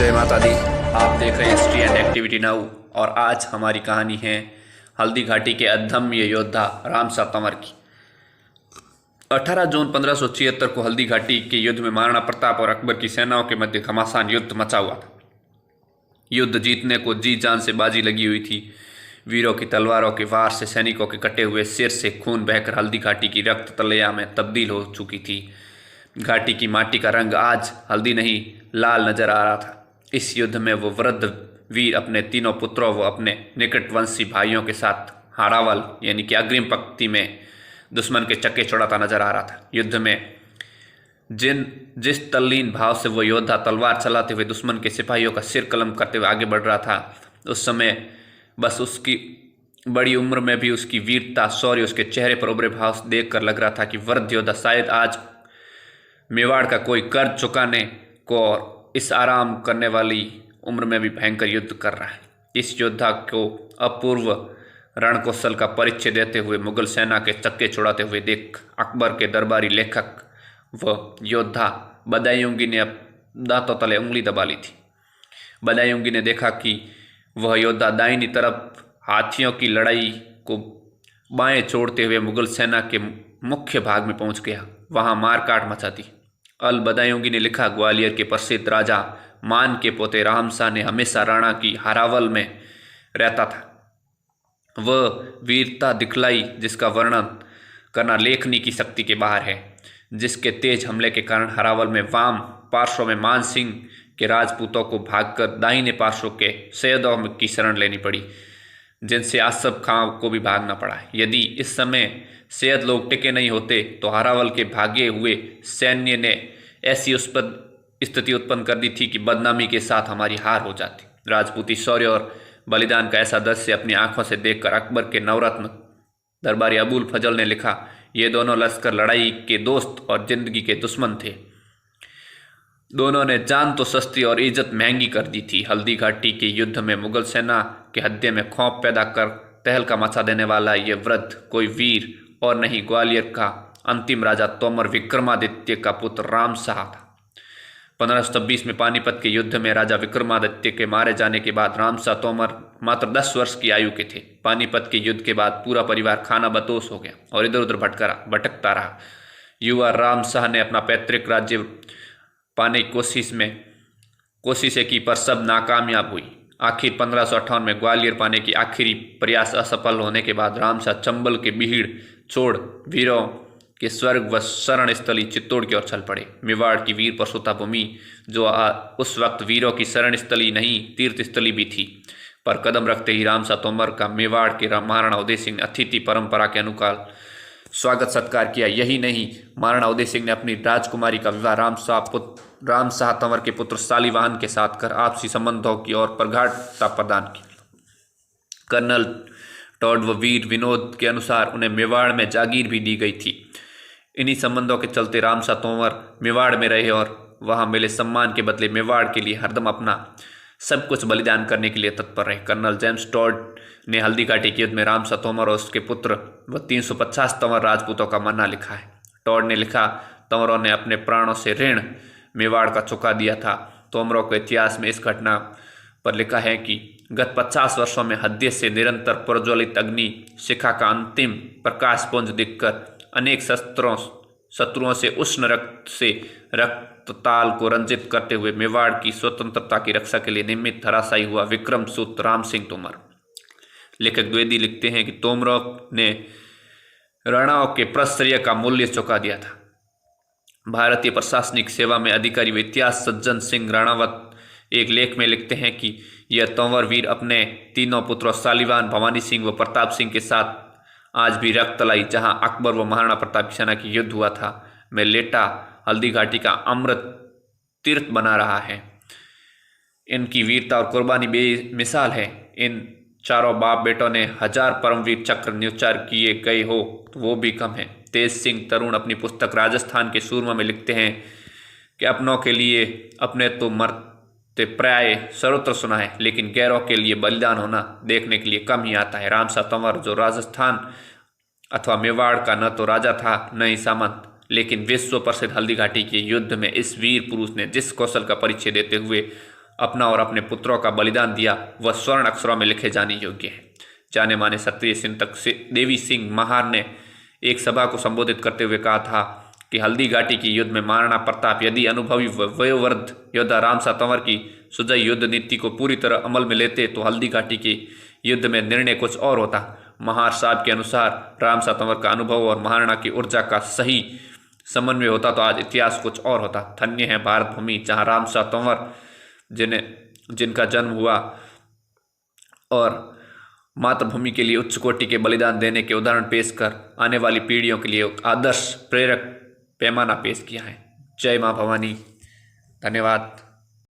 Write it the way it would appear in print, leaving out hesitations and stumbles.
जय माता दी। आप देख रहे हैं हिस्ट्री एंड एक्टिविटी नाउ और आज हमारी कहानी है हल्दी घाटी के अदम्य योद्धा रामसा तंवर की। 18 जून 1576 को हल्दी घाटी के युद्ध में महाराणा प्रताप और अकबर की सेनाओं के मध्य घमासान युद्ध मचा हुआ था। युद्ध जीतने को जी जान से बाजी लगी हुई थी। वीरों की तलवारों के वार से सैनिकों के कटे हुए सिर से खून बहकर हल्दी घाटी की रक्त तलैया में तब्दील हो चुकी थी। घाटी की माटी का रंग आज हल्दी नहीं लाल नजर आ रहा था। इस युद्ध में वो वृद्ध वीर अपने तीनों पुत्रों व अपने निकटवंशी भाइयों के साथ हारावल यानी कि अग्रिम पंक्ति में दुश्मन के चक्के छुड़ाता नजर आ रहा था। युद्ध में जिस तल्लीन भाव से वो योद्धा तलवार चलाते हुए दुश्मन के सिपाहियों का सिर कलम करते हुए आगे बढ़ रहा था, उस समय बस उसकी बड़ी उम्र में भी उसकी वीरता शौर्य उसके चेहरे पर उभरे भाव से देख कर लग रहा था कि वृद्ध योद्धा शायद आज मेवाड़ का कोई कर्ज चुकाने को और इस आराम करने वाली उम्र में भी भयंकर युद्ध कर रहा है। इस योद्धा को अपूर्व रणकौशल का परिचय देते हुए मुगल सेना के चक्के छुड़ाते हुए देख अकबर के दरबारी लेखक व योद्धा बदायूंगी ने दांतों तले उंगली दबा ली थी। बदायूंगी ने देखा कि वह योद्धा दाहिनी तरफ हाथियों की लड़ाई को बाएं छोड़ते हुए मुगल सेना के मुख्य भाग में पहुंच गया। वहां मारकाट मचा दी। अल बदायूंगी ने लिखा, ग्वालियर के प्रसिद्ध राजा मान के पोते रामशाह ने हमेशा राणा की हारावल में रहता था। वह वीरता दिखलाई जिसका वर्णन करना लेखनी की शक्ति के बाहर है, जिसके तेज हमले के कारण हरावल में वाम पार्श्व में मान सिंह के राजपूतों को भागकर दाहिने पार्श्व के सैयदों की शरण लेनी पड़ी, जिनसे आसफ खां को भी भागना पड़ा। यदि इस समय सैयद लोग टिके नहीं होते तो हरावल के भागे हुए सैन्य ने ऐसी स्थिति उत्पन्न कर दी थी कि बदनामी के साथ हमारी हार हो जाती। राजपूती शौर्य और बलिदान का ऐसा दृश्य अपनी आंखों से देखकर अकबर के नवरत्न दरबारी अबुल फजल ने लिखा, ये दोनों लश्कर लड़ाई के दोस्त और जिंदगी के दुश्मन थे। दोनों ने जान तो सस्ती और इज्जत महंगी कर दी थी। हल्दी घाटी के युद्ध में मुगल सेना के हृदय में खौफ पैदा कर तहलका मचा देने वाला ये वृद्ध कोई वीर और नहीं, ग्वालियर का अंतिम राजा तोमर विक्रमादित्य का पुत्र रामशाह था। 1526 में पानीपत के युद्ध में राजा विक्रमादित्य के मारे जाने के बाद रामशाह तोमर मात्र 10 वर्ष की आयु के थे। पानीपत के युद्ध के बाद पूरा परिवार खाना बदोश हो गया और इधर उधर भटकता रहा। युवा रामशाह ने अपना पैतृक राज्य पाने की कोशिशें की पर सब नाकामयाब हुई। आखिर 1558 में ग्वालियर पाने की आखिरी प्रयास असफल होने के बाद रामशाह चंबल के बीहड़ छोड़ वीरों के स्वर्ग व शरण स्थली चित्तौड़ की ओर चल पड़े। मेवाड़ की वीर प्रसूता भूमि, जो उस वक्त वीरों की शरण स्थली नहीं तीर्थ स्थली भी थी, पर कदम रखते ही रामशाह तोमर का मेवाड़ के महाराणा उदय सिंह ने अतिथि परंपरा के अनुसार स्वागत सत्कार किया। यही नहीं, महाराणा उदय सिंह ने अपनी राजकुमारी का विवाह रामशाह तंवर के पुत्र शालिवाहन के साथ कर आपसी संबंधों की ओर प्रगाढ़ता प्रदान की। कर्नल टॉड व वीर विनोद के अनुसार उन्हें मेवाड़ में जागीर भी दी गई थी। इन्हीं संबंधों के चलते रामशाह तोमर मेवाड़ में रहे और वहां मिले सम्मान के बदले मेवाड़ के लिए हरदम अपना सब कुछ बलिदान करने के लिए तत्पर रहे। कर्नल जेम्स टॉड ने हल्दी घाटी के युद्ध में रामशाह तोमर और उसके पुत्र व 350 तंवर राजपूतों का मरना लिखा है। टॉड ने लिखा, तंवरों ने अपने प्राणों से ऋण मेवाड़ का चुका दिया था। तोमरों के इतिहास में इस घटना पर लिखा है कि गत 50 वर्षों में हृदय से निरंतर प्रज्वलित अग्नि शिखा का अंतिम प्रकाश पुंज दिखकर अनेक शत्रुओं से उष्ण रक्त ताल को रंजित करते हुए मेवाड़ की स्वतंत्रता की रक्षा के लिए निमित्त धराशायी हुआ विक्रम सूत राम सिंह तोमर। लेखक द्विवेदी लिखते हैं कि तोमरों ने राणाओं के प्रश्रय का मूल्य चुका दिया था। भारतीय प्रशासनिक सेवा में अधिकारी व इतिहास सज्जन सिंह राणावत एक लेख में लिखते हैं कि यह तंवर वीर अपने तीनों पुत्रों शालिवान, भवानी सिंह व प्रताप सिंह के साथ आज भी रक्तलाई, जहां अकबर व महाराणा प्रताप की सेना की युद्ध हुआ था, में लेटा हल्दी घाटी का अमृत तीर्थ बना रहा है। इनकी वीरता और कुर्बानी बेमिसाल है। इन चारों बाप बेटों ने 1000 परमवीर चक्र न्योचार किए गए हो तो वो भी कम है। तेज सिंह तरुण अपनी पुस्तक राजस्थान के सूरमा में लिखते हैं कि अपनों के लिए अपने तो मरते प्राय सर्वत्र सुना है, लेकिन गैरों के लिए बलिदान होना देखने के लिए कम ही आता है। रामशाह तंवर जो राजस्थान अथवा मेवाड़ का न तो राजा था न ही सामंत, लेकिन विश्व प्रसिद्ध हल्दी घाटी के युद्ध में इस वीर पुरुष ने जिस कौशल का परिचय देते हुए अपना और अपने पुत्रों का बलिदान दिया वह स्वर्ण अक्षरों में लिखे जाने योग्य है। जाने माने क्षत्रिय चिंतक देवी सिंह महार ने एक सभा को संबोधित करते हुए कहा था कि हल्दी घाटी की युद्ध में महाराणा प्रताप यदि अनुभवी वयोवृद्ध योद्धा रामसा तंवर की सुझाई युद्ध नीति को पूरी तरह अमल में लेते तो हल्दी घाटी के युद्ध में निर्णय कुछ और होता। महार साहब के अनुसार रामसा तंवर का अनुभव और महाराणा की ऊर्जा का सही समन्वय होता तो आज इतिहास कुछ और होता। धन्य है भारत भूमि जहाँ रामसा तंवर जिनका जन्म हुआ और मातृभूमि के लिए उच्च कोटि के बलिदान देने के उदाहरण पेश कर आने वाली पीढ़ियों के लिए आदर्श प्रेरक पैमाना पेश किया है। जय माँ भवानी। धन्यवाद।